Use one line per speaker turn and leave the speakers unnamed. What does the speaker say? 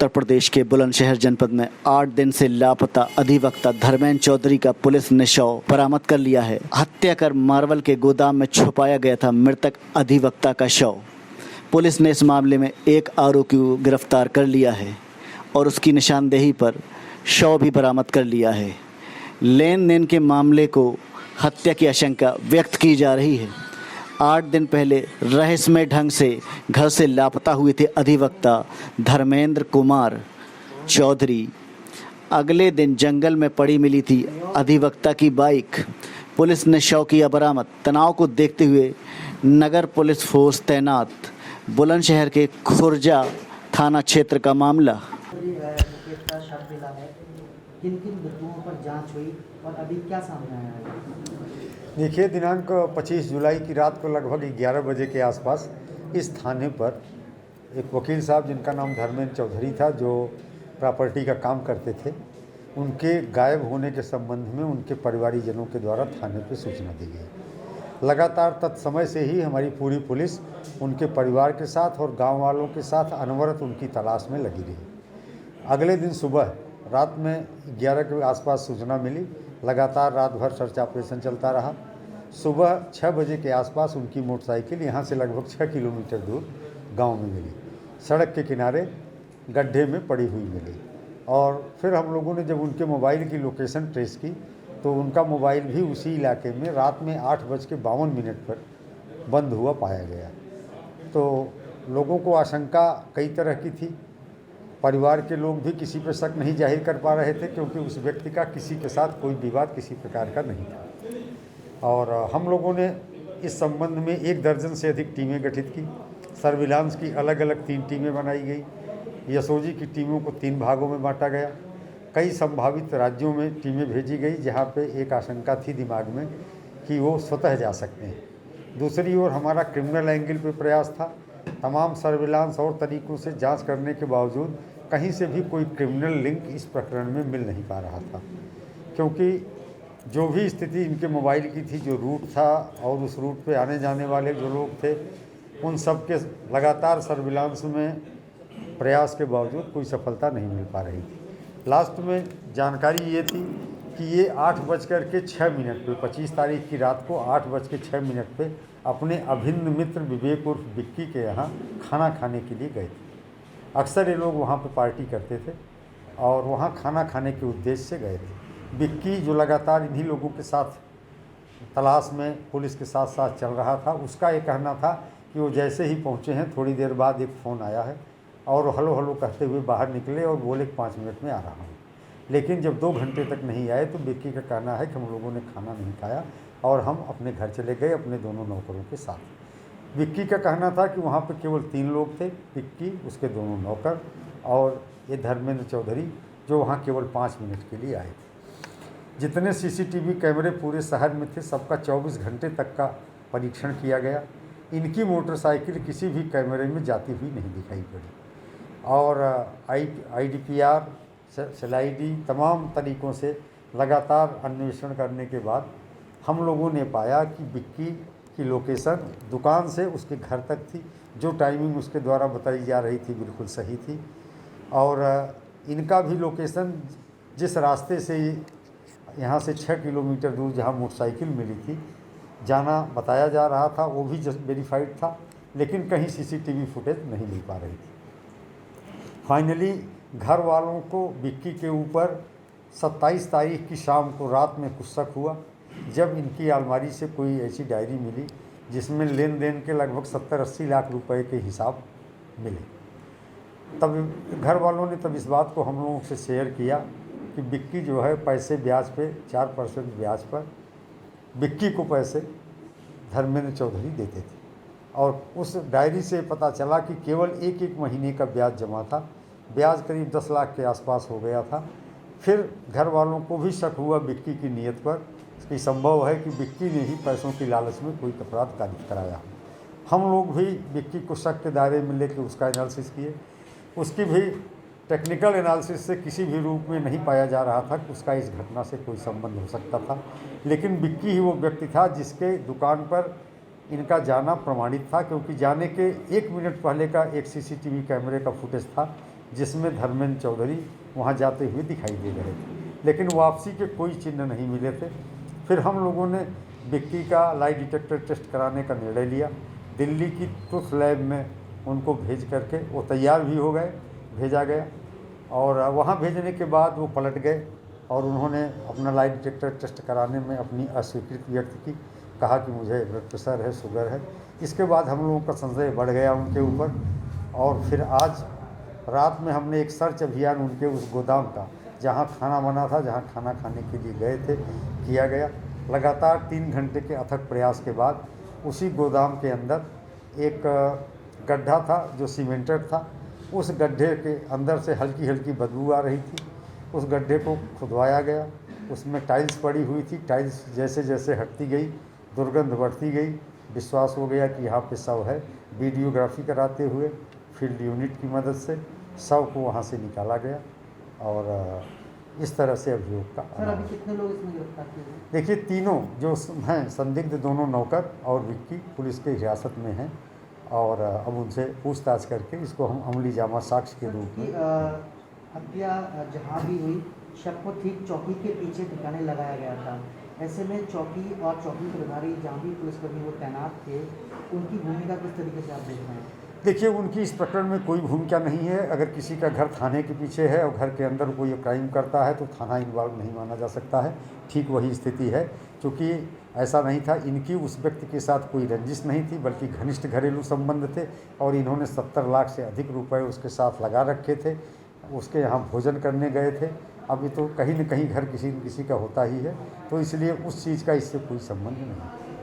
उत्तर प्रदेश के बुलंदशहर जनपद में 8 दिन से लापता अधिवक्ता धर्मेंद्र चौधरी का पुलिस ने शव बरामद कर लिया है। हत्या कर मार्बल के गोदाम में छुपाया गया था मृतक अधिवक्ता का शव। पुलिस ने इस मामले में एक आरोपी को गिरफ्तार कर लिया है और उसकी निशानदेही पर शव भी बरामद कर लिया है। लेन देन के मामले को हत्या की आशंका व्यक्त की जा रही है। 8 दिन पहले रहस्यमय ढंग से घर से लापता हुए थे अधिवक्ता धर्मेंद्र कुमार चौधरी। अगले दिन जंगल में पड़ी मिली थी अधिवक्ता की बाइक। पुलिस ने शव किया बरामद। तनाव को देखते हुए नगर पुलिस फोर्स तैनात। बुलंदशहर के खुर्जा थाना क्षेत्र का मामला।
किन किन बिंदुओं पर जांच हुई और अभी क्या सामने आया है?
देखिए, दिनांक 25 जुलाई की रात को लगभग 11 बजे के आसपास इस थाने पर एक वकील साहब जिनका नाम धर्मेंद्र चौधरी था, जो प्रॉपर्टी का काम करते थे, उनके गायब होने के संबंध में उनके परिवारीजनों के द्वारा थाने पर सूचना दी गई। लगातार तत्समय से ही हमारी पूरी पुलिस उनके परिवार के साथ और गाँव वालों के साथ अनवरत उनकी तलाश में लगी रही। अगले दिन सुबह रात में 11 के आसपास सूचना मिली। लगातार रात भर सर्च ऑपरेशन चलता रहा। सुबह 6 बजे के आसपास उनकी मोटरसाइकिल यहाँ से लगभग 6 किलोमीटर दूर गांव में मिली। सड़क के किनारे गड्ढे में पड़ी हुई मिली। और फिर हम लोगों ने जब उनके मोबाइल की लोकेशन ट्रेस की तो उनका मोबाइल भी उसी इलाके में रात में 8:52 पर बंद हुआ पाया गया। तो लोगों को आशंका कई तरह की थी। परिवार के लोग भी किसी पर शक नहीं जाहिर कर पा रहे थे, क्योंकि उस व्यक्ति का किसी के साथ कोई विवाद किसी प्रकार का नहीं था। और हम लोगों ने इस संबंध में 1 दर्जन से अधिक टीमें गठित की। सर्विलांस की अलग अलग 3 टीमें बनाई गई। एसओजी की टीमों को 3 भागों में बांटा गया। कई संभावित राज्यों में टीमें भेजी गई जहाँ पे एक आशंका थी दिमाग में कि वो स्वतः जा सकते हैं। दूसरी ओर हमारा क्रिमिनल एंगल पे प्रयास था। तमाम सर्विलांस और तरीक़ों से जांच करने के बावजूद कहीं से भी कोई क्रिमिनल लिंक इस प्रकरण में मिल नहीं पा रहा था, क्योंकि जो भी स्थिति इनके मोबाइल की थी, जो रूट था और उस रूट पे आने जाने वाले जो लोग थे, उन सब के लगातार सर्विलांस में प्रयास के बावजूद कोई सफलता नहीं मिल पा रही थी। लास्ट में जानकारी ये थी कि ये 8:06 पे 25 तारीख की रात को 8:06 पे अपने अभिन्न मित्र विवेक उर्फ बिक्की के यहाँ खाना खाने के लिए गए थे। अक्सर ये लोग वहाँ पे पार्टी करते थे और वहाँ खाना खाने के उद्देश्य से गए थे। बिक्की, जो लगातार इन्हीं लोगों के साथ तलाश में पुलिस के साथ साथ चल रहा था, उसका ये कहना था कि वो जैसे ही पहुँचे हैं थोड़ी देर बाद एक फ़ोन आया है और हलो हलो कहते हुए बाहर निकले और बोले 5 मिनट में आ रहा हूँ। लेकिन जब 2 घंटे तक नहीं आए तो बिक्की का कहना है कि हम लोगों ने खाना नहीं खाया और हम अपने घर चले गए अपने दोनों नौकरों के साथ। बिक्की का कहना था कि वहाँ पर केवल 3 लोग थे, बिक्की, उसके दोनों नौकर और ये धर्मेंद्र चौधरी, जो वहाँ केवल 5 मिनट के लिए आए थे। जितने सीसीटीवी कैमरे पूरे शहर में थे, सबका 24 घंटे तक का परीक्षण किया गया। इनकी मोटरसाइकिल किसी भी कैमरे में जाती हुई नहीं दिखाई पड़ी। और IDPR, SLID, तमाम तरीक़ों से लगातार अन्वेषण करने के बाद हम लोगों ने पाया कि बिक्की की लोकेशन दुकान से उसके घर तक थी। जो टाइमिंग उसके द्वारा बताई जा रही थी बिल्कुल सही थी। और इनका भी लोकेशन जिस रास्ते से यहाँ से 6 किलोमीटर दूर जहाँ मोटरसाइकिल मिली थी जाना बताया जा रहा था, वो भी वेरीफाइड था, लेकिन कहीं सीसीटीवी फुटेज नहीं मिल पा रही थी। फाइनली घर वालों को बिक्की के ऊपर 27 तारीख की शाम को रात में कुछ शक हुआ, जब इनकी अलमारी से कोई ऐसी डायरी मिली जिसमें लेन देन के लगभग 70-80 लाख रुपए के हिसाब मिले। तब घर वालों ने तब इस बात को हम लोगों से शेयर किया कि बिक्की जो है पैसे ब्याज पे 4% ब्याज पर बिक्की को पैसे धर्मेंद्र चौधरी देते थे। और उस डायरी से पता चला कि केवल एक महीने का ब्याज जमा था। ब्याज करीब 10 लाख के आसपास हो गया था। फिर घर वालों को भी शक हुआ बिक्की की नीयत पर कि संभव है कि बिक्की ने ही पैसों की लालच में कोई अपराध कारित कराया। हम लोग भी बिक्की को शक के दायरे में लेकर उसका एनालिसिस किए। उसकी भी टेक्निकल एनालिसिस से किसी भी रूप में नहीं पाया जा रहा था कि उसका इस घटना से कोई संबंध हो सकता था। लेकिन बिक्की ही वो व्यक्ति था जिसके दुकान पर इनका जाना प्रमाणित था, क्योंकि जाने के 1 मिनट पहले का एक सीसीटीवी कैमरे का फुटेज था जिसमें धर्मेंद्र चौधरी वहाँ जाते हुए दिखाई दे रहे थे, लेकिन वापसी के कोई चिन्ह नहीं मिले थे। फिर हम लोगों ने विक्की का लाई डिटेक्टर टेस्ट कराने का निर्णय लिया। दिल्ली की ट्रुथ लैब में उनको भेज करके वो तैयार भी हो गए, भेजा गया, और वहाँ भेजने के बाद वो पलट गए और उन्होंने अपना लाई डिटेक्टर टेस्ट कराने में अपनी अस्वीकृति व्यक्त की, कहा कि मुझे ब्लड प्रेशर है, शुगर है। इसके बाद हम लोगों का संशय बढ़ गया उनके ऊपर, और फिर आज रात में हमने एक सर्च अभियान उनके उस गोदाम का, जहाँ खाना बना था, जहाँ खाना खाने के लिए गए थे, किया गया। लगातार 3 घंटे के अथक प्रयास के बाद उसी गोदाम के अंदर एक गड्ढा था जो सीमेंटेड था। उस गड्ढे के अंदर से हल्की हल्की बदबू आ रही थी। उस गड्ढे को खुदवाया गया, उसमें टाइल्स पड़ी हुई थी। टाइल्स जैसे जैसे हटती गई दुर्गंध बढ़ती गई। विश्वास हो गया कि यहाँ पे शव है। वीडियोग्राफी कराते हुए फील्ड यूनिट की मदद से शव को वहाँ से निकाला गया, और इस तरह से अभियोग का
सर अभी कितने लोग इसमें गिरफ्तार किए गए?
देखिए, तीनों जो हैं संदिग्ध, दोनों नौकर और विक्की पुलिस के हिरासत में हैं, और अब उनसे पूछताछ करके इसको हम अमली जामा साक्ष्य के रूप में।
हत्या जहाँ भी हुई, शव को ठीक चौकी के पीछे ठिकाने लगाया गया था। ऐसे में चौकी और चौकी प्रभारी जहाँ भी पुलिसकर्मी वो तैनात थे, उनकी भूमिका किस तरीके से आप देख रहे हैं?
देखिए, उनकी इस प्रकरण में कोई भूमिका नहीं है। अगर किसी का घर थाने के पीछे है और घर के अंदर कोई क्राइम करता है तो थाना इन्वॉल्व नहीं माना जा सकता है। ठीक वही स्थिति है, क्योंकि ऐसा नहीं था, इनकी उस व्यक्ति के साथ कोई रंजिश नहीं थी, बल्कि घनिष्ठ घरेलू संबंध थे, और इन्होंने 70 लाख से अधिक रुपए उसके साथ लगा रखे थे। उसके यहाँ भोजन करने गए थे। अभी तो कहीं न कहीं घर किसी न किसी का होता ही है, तो इसलिए उस चीज़ का इससे कोई संबंध नहीं है।